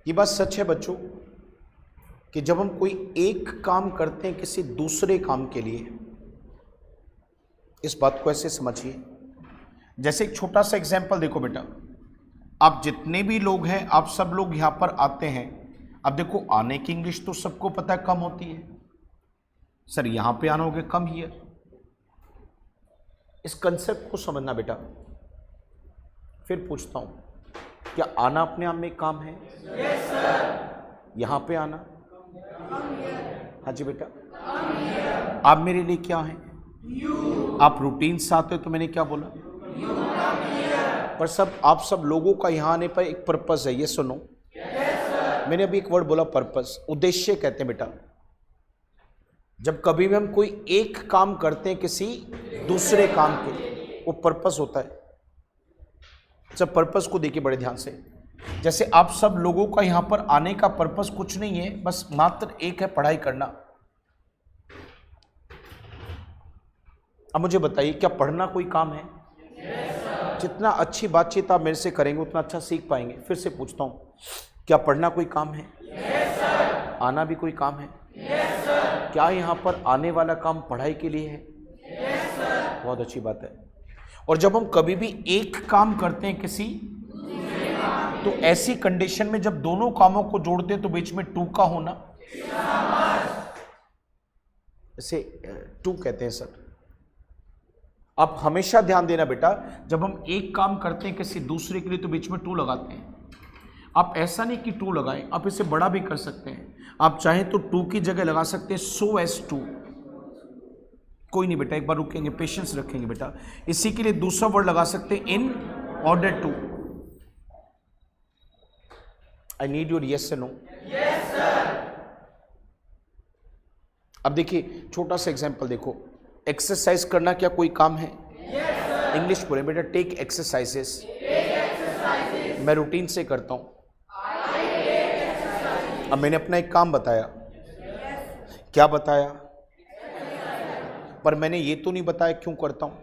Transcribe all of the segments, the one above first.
ये बात सच है बच्चों कि जब हम कोई एक काम करते हैं किसी दूसरे काम के लिए, इस बात को ऐसे समझिए, जैसे एक छोटा सा एग्जाम्पल देखो बेटा, आप जितने भी लोग हैं आप सब लोग यहाँ पर आते हैं। अब देखो आने की इंग्लिश तो सबको पता है कम होती है, सर यहाँ पे आना होगा कम ही है। इस कंसेप्ट को समझना बेटा। फिर पूछता हूँ, क्या आना अपने आप में एक काम है? Yes sir. यहाँ पे आना? हाँ जी बेटा। आप मेरे लिए क्या हैं? आप रूटीन से आते हो तो मैंने क्या बोला? पर सब आप सब लोगों का यहाँ आने पर एक पर्पस है, ये सुनो। मैंने अभी एक वर्ड बोला पर्पस, उद्देश्य कहते हैं बेटा। जब कभी भी हम कोई एक काम करते हैं किसी दूसरे काम के, वो पर्पस होता है। सब पर्पस को देखिए बड़े ध्यान से। जैसे आप सब लोगों का यहाँ पर आने का पर्पस कुछ नहीं है, बस मात्र एक है, पढ़ाई करना। अब मुझे बताइए, क्या पढ़ना कोई काम है? जितना अच्छी बातचीत आप मेरे से करेंगे उतना अच्छा सीख पाएंगे। फिर से पूछता हूं, क्या पढ़ना कोई काम है? आना भी कोई काम है? क्या यहाँ पर आने वाला काम पढ़ाई के लिए है? बहुत अच्छी बात है। और जब हम कभी भी एक काम करते हैं किसी, तो ऐसी कंडीशन में जब दोनों कामों को जोड़ते हैं तो बीच में टू का होना, इसे टू कहते हैं सर। आप हमेशा ध्यान देना बेटा, जब हम एक काम करते हैं किसी दूसरे के लिए तो बीच में टू लगाते हैं। आप ऐसा नहीं कि टू लगाएं, आप इसे बड़ा भी कर सकते हैं। आप चाहें तो टू की जगह लगा सकते हैं सो एस टू। कोई नहीं बेटा, एक बार रुकेंगे, पेशेंस रखेंगे बेटा। इसी के लिए दूसरा वर्ड लगा सकते हैं in order to. I need your yes no. Yes sir. अब देखिए छोटा सा एग्जांपल देखो, एक्सरसाइज करना क्या कोई काम है? yes, sir. इंग्लिश बोले बेटा, टेक एक्सरसाइजेस। मैं रूटीन से करता हूं। अब मैंने अपना एक काम बताया। yes. क्या बताया? पर मैंने ये तो नहीं बताया क्यों करता हूं।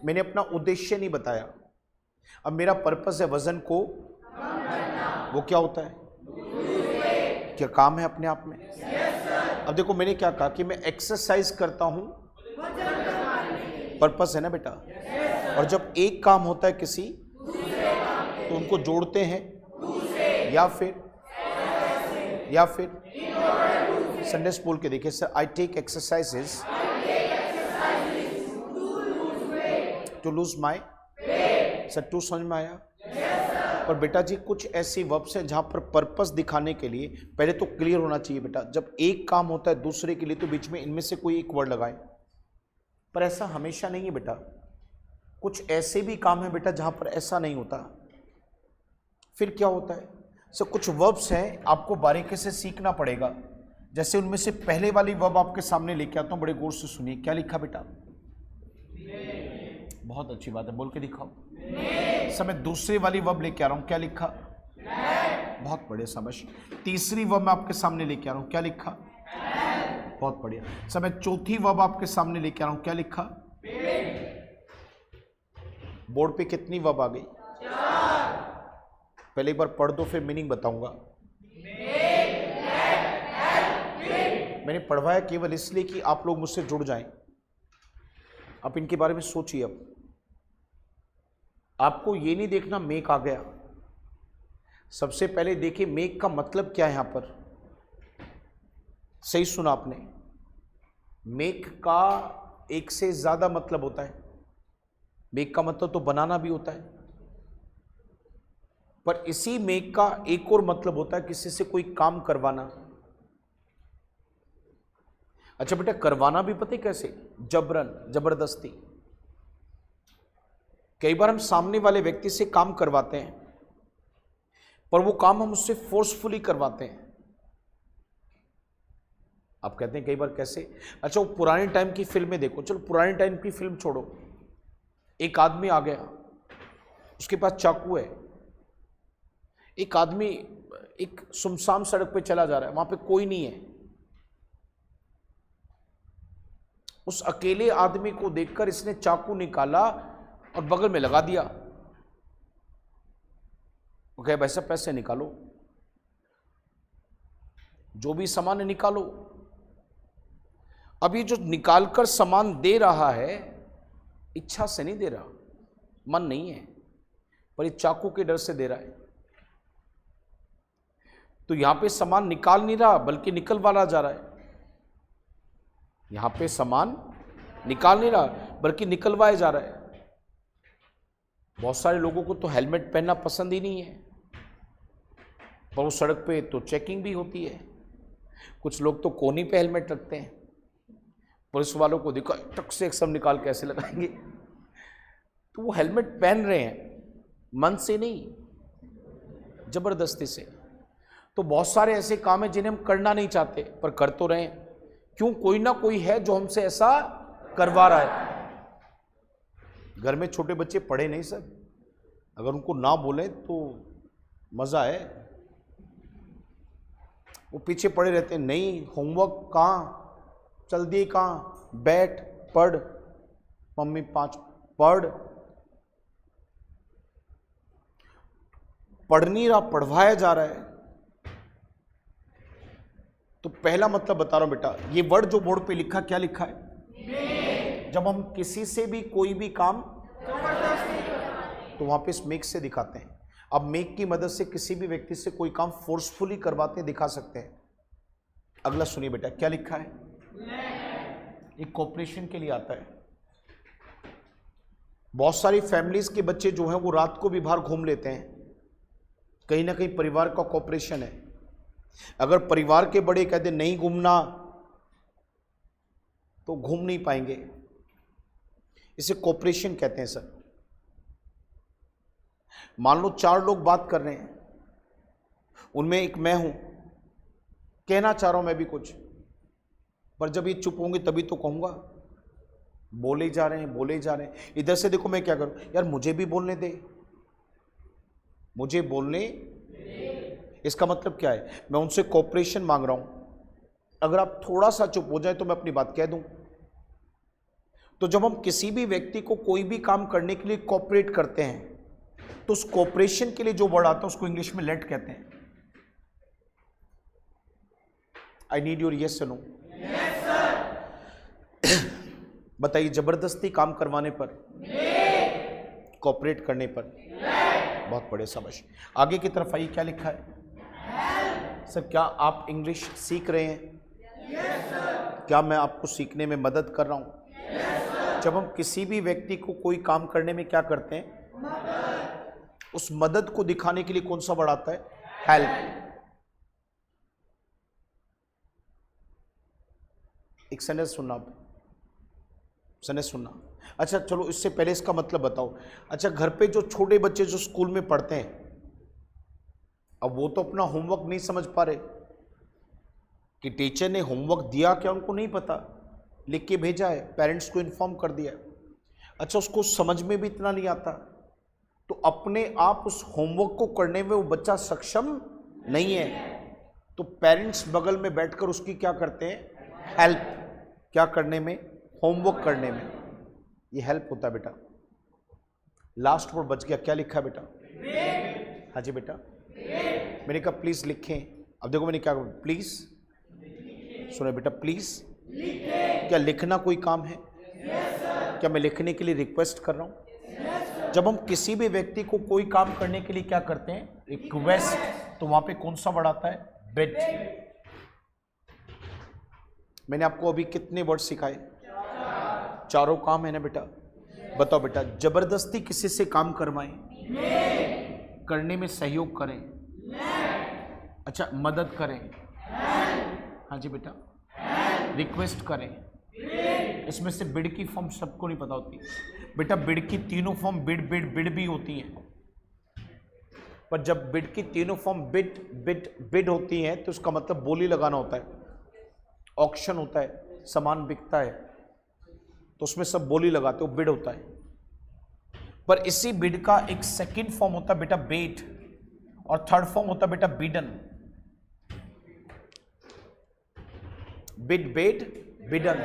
मैंने अपना उद्देश्य नहीं बताया। अब मेरा पर्पस है वजन को, वो क्या होता है? क्या काम है अपने आप में? yes, अब देखो मैंने क्या कहा कि मैं एक्सरसाइज करता हूं, पर्पस है ना बेटा। और जब एक काम होता है किसी, तो उनको जोड़ते हैं या फिर संडे स्कूल के देखिए sir, I take exercises to lose my. Sir टू समझ में आया? पर बेटा जी कुछ ऐसी वर्ब्स हैं जहां पर पर्पस दिखाने के लिए पहले तो क्लियर होना चाहिए बेटा। जब एक काम होता है दूसरे के लिए तो बीच में इनमें से कोई एक वर्ड लगाए। पर ऐसा हमेशा नहीं है बेटा, कुछ ऐसे भी काम है बेटा जहां पर ऐसा नहीं होता। फिर क्या होता है? सो कुछ वर्ब्स हैं, आपको बारीकी से सीखना पड़ेगा। जैसे उनमें से पहले वाली वर्ब आपके सामने लेके आता हूं, बड़े गौर से सुनिए। क्या लिखा बेटा? बहुत अच्छी बात है, बोल के दिखाओ। समय दूसरी वाली वर्ब लेके आ रहा हूं, क्या लिखा? बहुत बढ़िया, समझ। तीसरी वर्ब मैं आपके सामने लेके आ रहा हूं, क्या लिखा? बहुत बढ़िया। समय चौथी वर्ब आपके सामने लेके आ रहा हूं, क्या लिखा? बोर्ड पे कितनी वर्ब आ गई? पहले एक बार पढ़ दो फिर मीनिंग बताऊंगा। मैंने पढ़वाया केवल इसलिए कि आप लोग मुझसे जुड़ जाएं। आप इनके बारे में सोचिए। अब आपको ये नहीं देखना मेक आ गया, सबसे पहले देखिए मेक का मतलब क्या है। यहां पर सही सुना आपने, मेक का एक से ज्यादा मतलब होता है। मेक का मतलब तो बनाना भी होता है, पर इसी मेक का एक और मतलब होता है किसी से कोई काम करवाना। अच्छा बेटा, करवाना भी पता है कैसे? जबरन, जबरदस्ती। कई बार हम सामने वाले व्यक्ति से काम करवाते हैं, पर वो काम हम उससे फोर्सफुली करवाते हैं। आप कहते हैं कई बार कैसे? अच्छा वो पुराने टाइम की फिल्में देखो। चलो पुराने टाइम की फिल्म छोड़ो, एक आदमी आ गया, उसके पास चाकू है। एक आदमी एक सुनसान सड़क पे चला जा रहा है, वहां पे कोई नहीं है। उस अकेले आदमी को देखकर इसने चाकू निकाला और बगल में लगा दिया। ओके भाई साहब पैसे निकालो। जो भी सामान है निकालो। अब ये जो निकाल कर सामान दे रहा है, इच्छा से नहीं दे रहा, मन नहीं है, पर ये चाकू के डर से दे रहा है। तो यहां पे सामान निकाल नहीं रहा बल्कि निकलवाया जा रहा है। यहां पे सामान निकाल नहीं रहा बल्कि निकलवाया जा रहा है। बहुत सारे लोगों को तो हेलमेट पहनना पसंद ही नहीं है, पर वो सड़क पे तो चेकिंग भी होती है। कुछ लोग तो कोनी पे हेलमेट रखते हैं, पुलिस वालों को देखो टक से एक सब निकाल कैसे लगाएंगे। तो वो हेलमेट पहन रहे हैं मन से नहीं, जबरदस्ती से। तो बहुत सारे ऐसे काम हैं जिन्हें हम करना नहीं चाहते पर कर तो रहे हैं। क्यों? कोई ना कोई है जो हमसे ऐसा करवा रहा है। घर में छोटे बच्चे पढ़े नहीं सर, अगर उनको ना बोले तो मजा है, वो पीछे पड़े रहते हैं। नहीं, होमवर्क कहाँ, चल दिए कहाँ, बैठ पढ़, मम्मी 5 पढ़। पढ़ नहीं रहा, पढ़वाया जा रहा है। तो पहला मतलब बता रहा हूं बेटा, ये वर्ड जो बोर्ड पे लिखा, क्या लिखा है? जब हम किसी से भी कोई भी काम तो वहां पे इस मेक से दिखाते हैं। अब मेक की मदद से किसी भी व्यक्ति से कोई काम फोर्सफुली करवाते दिखा सकते हैं। अगला सुनिए बेटा, क्या लिखा है? एक कॉपरेशन के लिए आता है। बहुत सारी फैमिलीज के बच्चे जो हैं वो रात को भी बाहर घूम लेते हैं, कहीं ना कहीं परिवार का कॉपरेशन है। अगर परिवार के बड़े कहते नहीं घूमना तो घूम नहीं पाएंगे, इसे कॉपरेशन कहते हैं सर। मान लो 4 लोग बात कर रहे हैं, उनमें एक मैं हूं, कहना चाह रहा हूं मैं भी कुछ, पर जब ये चुप होंगे तभी तो कहूंगा। बोले जा रहे हैं, बोले जा रहे हैं। इधर से देखो मैं क्या करूं, यार मुझे भी बोलने दे, मुझे बोलने। इसका मतलब क्या है? मैं उनसे कॉपरेशन मांग रहा हूं। अगर आप थोड़ा सा चुप हो जाए तो मैं अपनी बात कह दूं। तो जब हम किसी भी व्यक्ति को कोई भी काम करने के लिए कॉपरेट करते हैं तो उस कॉपरेशन के लिए जो वर्ड आता है उसको इंग्लिश में लेट कहते हैं। आई नीड योर यस और नो। बताइए, जबरदस्ती काम करवाने पर, कॉपरेट करने पर, बहुत बड़े समझ। आगे की तरफ आइए, क्या लिखा है? सर क्या आप इंग्लिश सीख रहे हैं? क्या मैं आपको सीखने में मदद कर रहा हूं? जब हम किसी भी व्यक्ति को कोई काम करने में क्या करते हैं, उस मदद को दिखाने के लिए कौन सा वर्ड आता है? हेल्प। एक सेंटेंस सुनना, आप सेंटेंस सुनना। अच्छा चलो, इससे पहले इसका मतलब बताओ। अच्छा, घर पे जो छोटे बच्चे जो स्कूल में पढ़ते हैं, अब वो तो अपना होमवर्क नहीं समझ पा रहे कि टीचर ने होमवर्क दिया क्या, उनको नहीं पता, लिख के भेजा है, पेरेंट्स को इन्फॉर्म कर दिया। अच्छा, उसको समझ में भी इतना नहीं आता, तो अपने आप उस होमवर्क को करने में वो बच्चा सक्षम नहीं है, तो पेरेंट्स बगल में बैठकर उसकी क्या करते हैं? हेल्प। क्या करने में? होमवर्क करने में। ये हेल्प होता है बेटा। लास्ट वर्ड बच गया, क्या लिखा है बेटा? हाँ जी बेटा, मैंने कहा प्लीज लिखें। अब देखो मैंने क्या कहा, प्लीज सुनो बेटा, प्लीज। क्या लिखना कोई काम है? क्या मैं लिखने के लिए रिक्वेस्ट कर रहा हूं? जब हम किसी भी व्यक्ति को कोई काम करने के लिए क्या करते हैं? रिक्वेस्ट, तो वहां पे कौन सा वर्ड आता है? बेट। मैंने आपको अभी कितने वर्ड सिखाए? 4 काम है ना बेटा। बताओ बेटा, जबरदस्ती किसी से काम करवाएं, करने में सहयोग करें, अच्छा मदद करें, हाँ जी बेटा, रिक्वेस्ट करें। इसमें से बिड की फॉर्म सबको नहीं पता होती बेटा। बिड की तीनों फॉर्म बिड बिड बिड भी होती हैं, पर जब बिड की तीनों फॉर्म बिड बिड बिड होती हैं तो उसका मतलब बोली लगाना होता है, ऑक्शन होता है, सामान बिकता है तो उसमें सब बोली लगाते हो, बिड होता है। पर इसी बिड का एक सेकंड फॉर्म होता है बेटा बेट, और थर्ड फॉर्म होता है बेटा बिडन। बिड बेट बिडन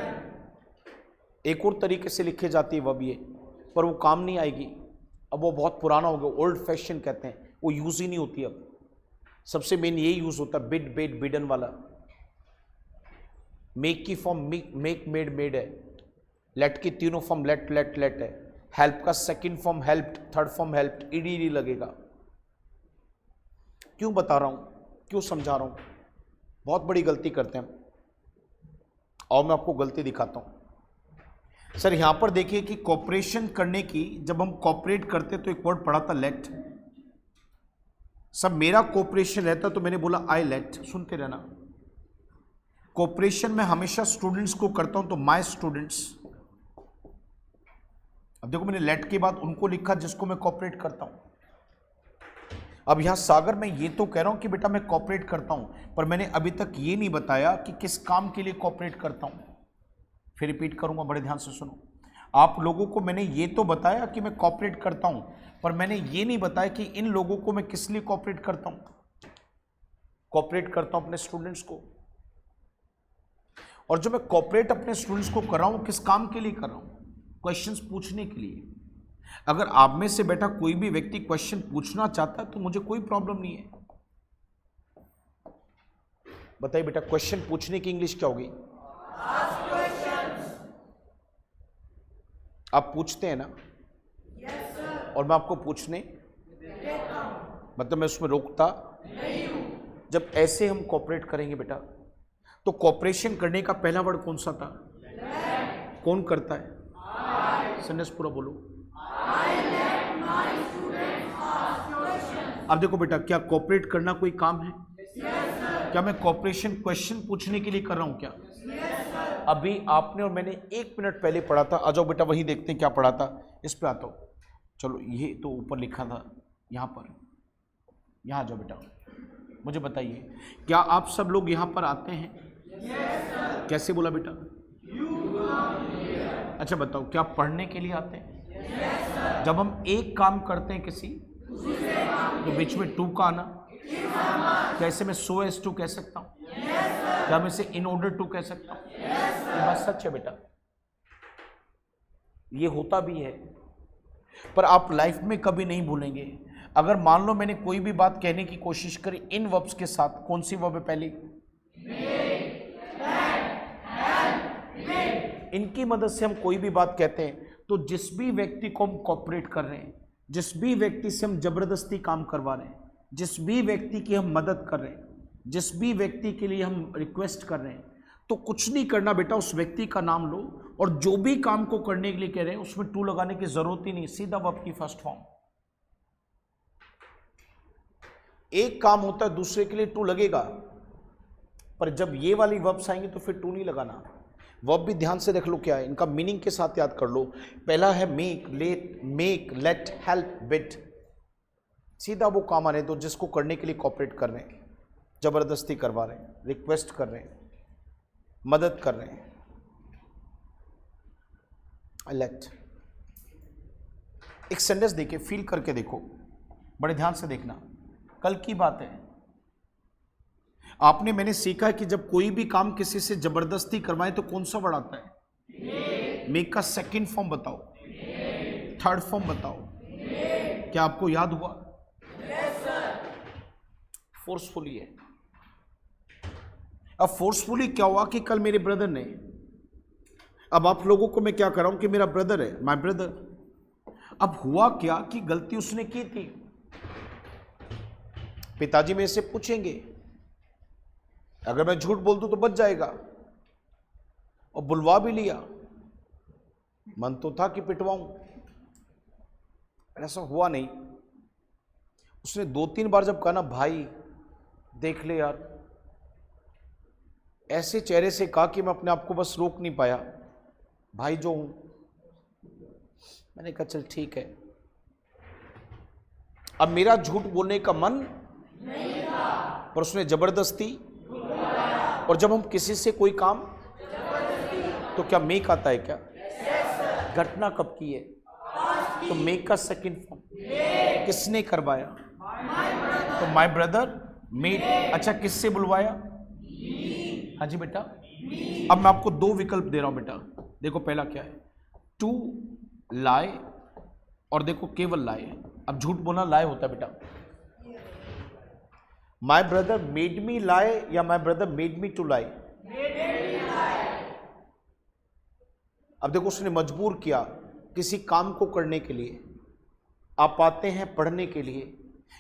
एक और तरीके से लिखे जाती है वह भी है, पर वो काम नहीं आएगी। अब वो बहुत पुराना हो गया, ओल्ड फैशन कहते हैं, वो यूज ही नहीं होती अब। सबसे मेन यही यूज होता है, बिड बेट बिडन वाला। मेक की फॉर्म मेक मेड मेड है, लेट की तीनों फॉर्म लेट लेट लेट है, हेल्प का second form helped, third form helped, ED लगेगा। क्यों बता रहा हूं, क्यों समझा रहा हूं? बहुत बड़ी गलती करते हैं हम, और मैं आपको गलती दिखाता हूं। सर यहां पर देखिए कि कॉपरेशन करने की, जब हम कॉपरेट करते तो एक वर्ड पढ़ा था लेट। सब मेरा कॉपरेशन रहता तो मैंने बोला आई लेट, सुनते रहना। कॉपरेशन में हमेशा स्टूडेंट्स को करता हूं तो माय स्टूडेंट्स। अब देखो मैंने लेट के बाद उनको लिखा जिसको मैं कॉपरेट करता हूं। अब यहां सागर मैं ये तो कह रहा हूं कि बेटा मैं कॉपरेट करता हूं, पर मैंने अभी तक ये नहीं बताया कि किस काम के लिए कॉपरेट करता हूं। फिर रिपीट करूंगा, बड़े ध्यान से सुनो। आप लोगों को मैंने ये तो बताया कि मैं कॉपरेट करता हूं, पर मैंने ये नहीं बताया कि इन लोगों को मैं किस लिए कॉपरेट करता हूं। कॉपरेट करता हूं अपने स्टूडेंट्स को, और जो मैं कॉपरेट अपने स्टूडेंट्स को कर रहा हूं किस काम के लिए कर रहा हूं? क्वेश्चंस पूछने के लिए। अगर आप में से बेटा कोई भी व्यक्ति क्वेश्चन पूछना चाहता है तो मुझे कोई प्रॉब्लम नहीं है। बताइए बेटा, क्वेश्चन पूछने की इंग्लिश क्या होगी? आप पूछते हैं ना? yes, sir. और मैं आपको पूछने मतलब मैं उसमें रोकता नहीं हूं। जब ऐसे हम कोऑपरेट करेंगे बेटा, तो कोऑपरेशन करने का पहला वर्ड कौन सा था? कौन करता है? सेंटेंस पूरा बोलो। अब देखो बेटा, क्या कोऑपरेट करना कोई काम है? क्या मैं कोऑपरेशन क्वेश्चन पूछने के लिए कर रहा हूं क्या? अभी आपने और मैंने 1 मिनट पहले पढ़ा था। आ जाओ बेटा, वही देखते हैं क्या पढ़ा था। इस पे आता हूं। चलो, ये तो ऊपर लिखा था, यहां पर, यहां आ जाओ बेटा। मुझे बताइए, क्या आप सब लोग यहां पर आते हैं? yes, कैसे बोला बेटा? अच्छा बताओ, क्या पढ़ने के लिए आते हैं? yes, जब हम एक काम करते हैं किसी, तो बीच में टू का आना, कैसे मैं सो एस टू कह सकता हूं? yes, क्या मैं इसे इन ऑर्डर टू कह सकता हूं? yes, ये बात सच है बेटा, ये होता भी है। पर आप लाइफ में कभी नहीं भूलेंगे, अगर मान लो मैंने कोई भी बात कहने की कोशिश करी इन वर्ब्स के साथ, कौन सी वर्ब है पहली? इनकी मदद से हम कोई भी बात कहते हैं, तो जिस भी व्यक्ति को हम कोऑपरेट कर रहे हैं, जिस भी व्यक्ति से हम जबरदस्ती काम करवा रहे हैं, जिस भी व्यक्ति की हम मदद कर रहे हैं, जिस भी व्यक्ति के लिए हम रिक्वेस्ट कर रहे हैं, तो कुछ नहीं करना बेटा, उस व्यक्ति का नाम लो और जो भी काम को करने के लिए कह रहे हैं उसमें टू लगाने की जरूरत ही नहीं, सीधा वर्ब की फर्स्ट फॉर्म। एक काम होता है दूसरे के लिए टू लगेगा, पर जब ये वाली वर्ब्स आएंगे तो फिर टू नहीं लगाना। वर्ब भी ध्यान से देख लो क्या है, इनका मीनिंग के साथ याद कर लो। पहला है मेक, लेट, हेल्प, बिड। सीधा वो काम आ रहे तो जिसको करने के लिए कॉपरेट कर रहे हैं, जबरदस्ती करवा रहे हैं, रिक्वेस्ट कर रहे हैं, मदद कर रहे हैं। लेट, एक सेंटेंस देखिए, फील करके देखो, बड़े ध्यान से देखना, कल की बात है। आपने मैंने सीखा है कि जब कोई भी काम किसी से जबरदस्ती करवाएं तो कौन सा वर्ड आता है? मेक का सेकंड फॉर्म बताओ, थर्ड फॉर्म बताओ। क्या आपको याद हुआ? yes, sir. फोर्सफुली है। अब फोर्सफुली क्या हुआ कि कल मेरे ब्रदर ने, अब आप लोगों को मैं क्या कर रहा हूं कि मेरा ब्रदर है, माय ब्रदर। अब हुआ क्या कि गलती उसने की थी, पिताजी मेरे से पूछेंगे, अगर मैं झूठ बोल दूं तो बच जाएगा, और बुलवा भी लिया, मन तो था कि पिटवाऊं, ऐसा हुआ नहीं। उसने 2-3 बार जब कहा ना, भाई देख ले यार, ऐसे चेहरे से कहा कि मैं अपने आप को बस रोक नहीं पाया, भाई जो हूं। मैंने कहा चल ठीक है। अब मेरा झूठ बोलने का मन नहीं था, पर उसने जबरदस्ती। और जब हम किसी से कोई काम, तो क्या मेक आता है क्या? घटना कब की है? तो मेक का सेकंड फॉर्म, किसने करवाया? तो माय ब्रदर मेड। अच्छा, किससे बुलवाया? हाँ जी बेटा। अब मैं आपको 2 विकल्प दे रहा हूं बेटा, देखो पहला क्या है, टू लाई, और देखो केवल लाई। अब झूठ बोलना लाई होता है बेटा। My brother made me lie या my brother made me to lie? अब देखो, उसने मजबूर किया किसी काम को करने के लिए। आप आते हैं पढ़ने के लिए,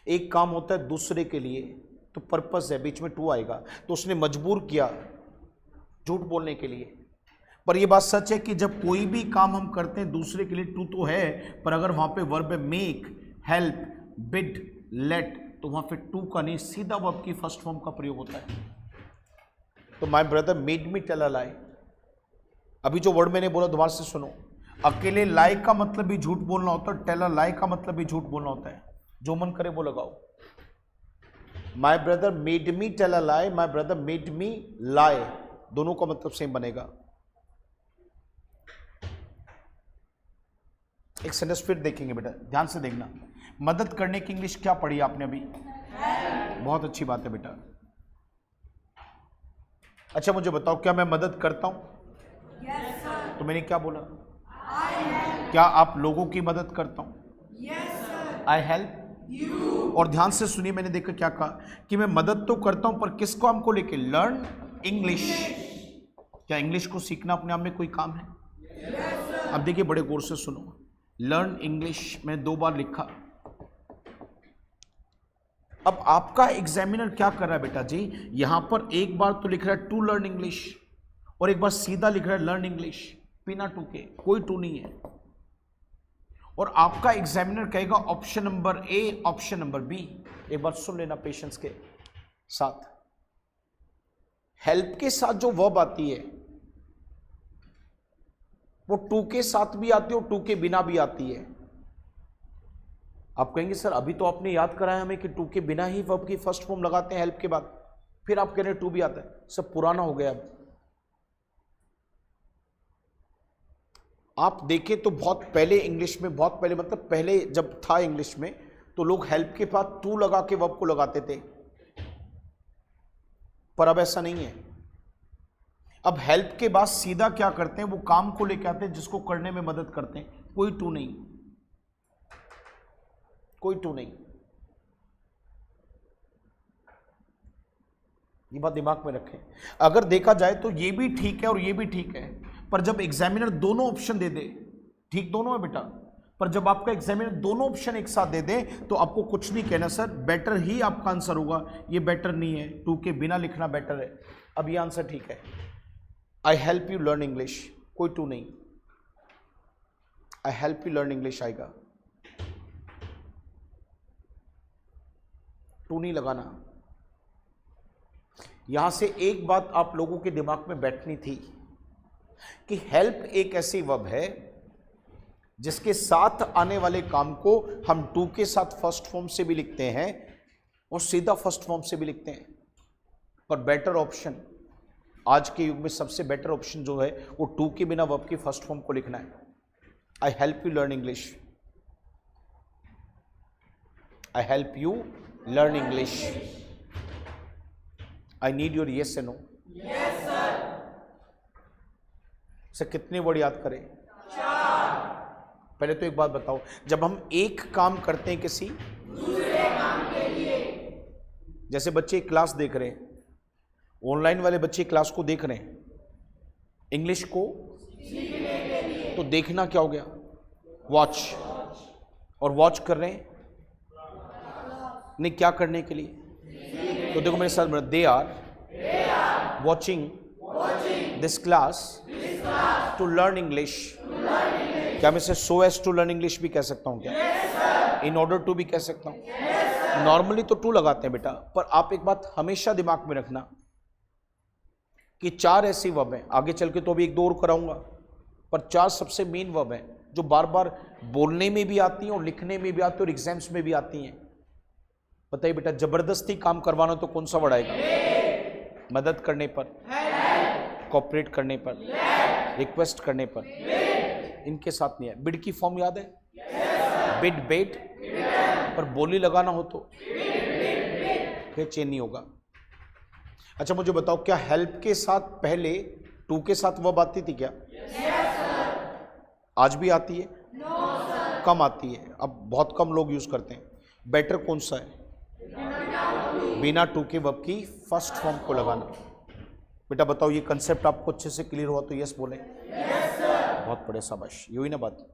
एक काम होता है दूसरे के लिए, तो पर्पस है, बीच में टू आएगा, तो उसने मजबूर किया झूठ बोलने के लिए। पर यह बात सच है कि जब कोई भी काम हम करते हैं दूसरे के लिए, टू तो है, पर अगर वहां पे वर्ब है मेक, हेल्प, बिड, लेट, तो वहां पे टू का नहीं, सीधा वर्ब की फर्स्ट फॉर्म का प्रयोग होता है। तो my brother made me tell a lie. अभी जो वर्ड मैंने बोला दोबारा से सुनो। अकेले लाई का मतलब भी झूठ बोलना होता है, टेल अ लाई का मतलब भी झूठ बोलना होता है। जो मन करे वो लगाओ। My brother made me tell a lie, my brother made me lie, दोनों का मतलब सेम बनेगा। एक सेंटेंस फिर देखेंगे बेटा, ध्यान से देखना। मदद करने की इंग्लिश क्या पढ़ी आपने अभी? बहुत अच्छी बात है बेटा। अच्छा मुझे बताओ, क्या मैं मदद करता हूं? Yes, sir. तो मैंने क्या बोला? I help. क्या आप लोगों की मदद करता हूं? Yes, sir. I help You. और ध्यान से सुनिए, मैंने देखा क्या कहा कि मैं मदद तो करता हूं, पर किस काम को लेके? Learn English. क्या इंग्लिश को सीखना अपने आप में कोई काम है? Yes, sir. अब देखिए बड़े गौर से सुनो। लर्न इंग्लिश मैंने 2 बार लिखा। अब आपका एग्जामिनर क्या कर रहा है बेटा जी? यहां पर एक बार तो लिख रहा है टू लर्न इंग्लिश, और एक बार सीधा लिख रहा है लर्न इंग्लिश, बिना टू के, कोई टू नहीं है। और आपका एग्जामिनर कहेगा option number A, option number B. एक बार सुन लेना पेशेंस के साथ। हेल्प के साथ जो वर्ब आती है वो टू के साथ भी आती है और टू के बिना भी आती है। आप कहेंगे सर अभी तो आपने याद कराया हमें कि टू के बिना ही वर्ब की फर्स्ट फॉर्म लगाते हैं हेल्प के बाद, फिर आप कह रहे हैं टू भी आता है। सब पुराना हो गया। अब आप देखें तो बहुत पहले इंग्लिश में, बहुत पहले मतलब पहले जब था इंग्लिश में, तो लोग हेल्प के बाद टू लगा के वर्ब को लगाते थे, पर अब ऐसा नहीं है। अब हेल्प के बाद सीधा क्या करते हैं, वो काम को लेके आते हैं जिसको करने में मदद करते हैं। कोई टू नहीं, कोई टू नहीं। ये बात दिमाग में रखें। अगर देखा जाए तो ये भी ठीक है और ये भी ठीक है, पर जब एग्जामिनर दोनों ऑप्शन दे दे, ठीक दोनों है बेटा, पर जब आपका एग्जामिनर दोनों ऑप्शन एक साथ दे दे तो आपको कुछ नहीं कहना सर, बेटर ही आपका आंसर होगा। ये बेटर नहीं है, टू के बिना लिखना बेटर है। अब ये आंसर ठीक है। I help you learn English, कोई टू नहीं। आई हेल्प यू लर्न इंग्लिश आएगा, टू नहीं लगाना। यहां से एक बात आप लोगों के दिमाग में बैठनी थी कि हेल्प एक ऐसी वर्ब है जिसके साथ आने वाले काम को हम टू के साथ फर्स्ट फॉर्म से भी लिखते हैं और सीधा फर्स्ट फॉर्म से भी लिखते हैं। पर बेटर ऑप्शन, आज के युग में सबसे बेटर ऑप्शन जो है वो टू के बिना वर्ब की फर्स्ट फॉर्म को लिखना है। I help you learn English, I help you learn English. I need your yes and no. Yes, sir. से कितने वर्ड याद करें? 4। पहले तो एक बात बताओ, जब हम एक काम करते हैं किसी दूसरे काम के लिए, जैसे बच्चे क्लास देख रहे हैं, ऑनलाइन वाले बच्चे क्लास को देख रहे हैं, इंग्लिश को सीखने के लिए, तो देखना क्या हो गया? वॉच। और वॉच कर रहे हैं नहीं, क्या करने के लिए? तो देखो मेरे साथ, they are watching this class to learn English. क्या मैं इसे so as to learn English भी कह सकता हूं? क्या इन ऑर्डर टू भी कह सकता हूं? नॉर्मली तो टू लगाते हैं बेटा, पर आप एक बात हमेशा दिमाग में रखना कि 4 ऐसी वर्ब हैं, आगे चल के तो अभी 1-2 और कराऊंगा, पर 4 सबसे मेन वर्ब हैं जो बार बार बोलने में भी आती हैं और लिखने में भी आती हैं और एग्जाम्स में भी आती हैं। बताइए बेटा, जबरदस्ती काम करवाना तो कौन सा वर्ड आएगा? मदद करने पर, कोऑपरेट करने पर, रिक्वेस्ट करने पर, इनके साथ नहीं है। बिड की फॉर्म याद है? बिड, बेट, पर बोली लगाना हो तो फिर चेंज नहीं होगा। अच्छा मुझे बताओ, क्या हेल्प के साथ पहले टू के साथ वर्ब आती थी क्या? आज भी आती है? कम आती है, अब बहुत कम लोग यूज करते हैं। बेटर कौन सा है? बिना टू के वर्ब की फर्स्ट फॉर्म को लगाना। बेटा बताओ, ये कंसेप्ट आपको अच्छे से क्लियर हुआ तो यस बोले। बहुत बड़े शाबाश, ये हुई ना बात।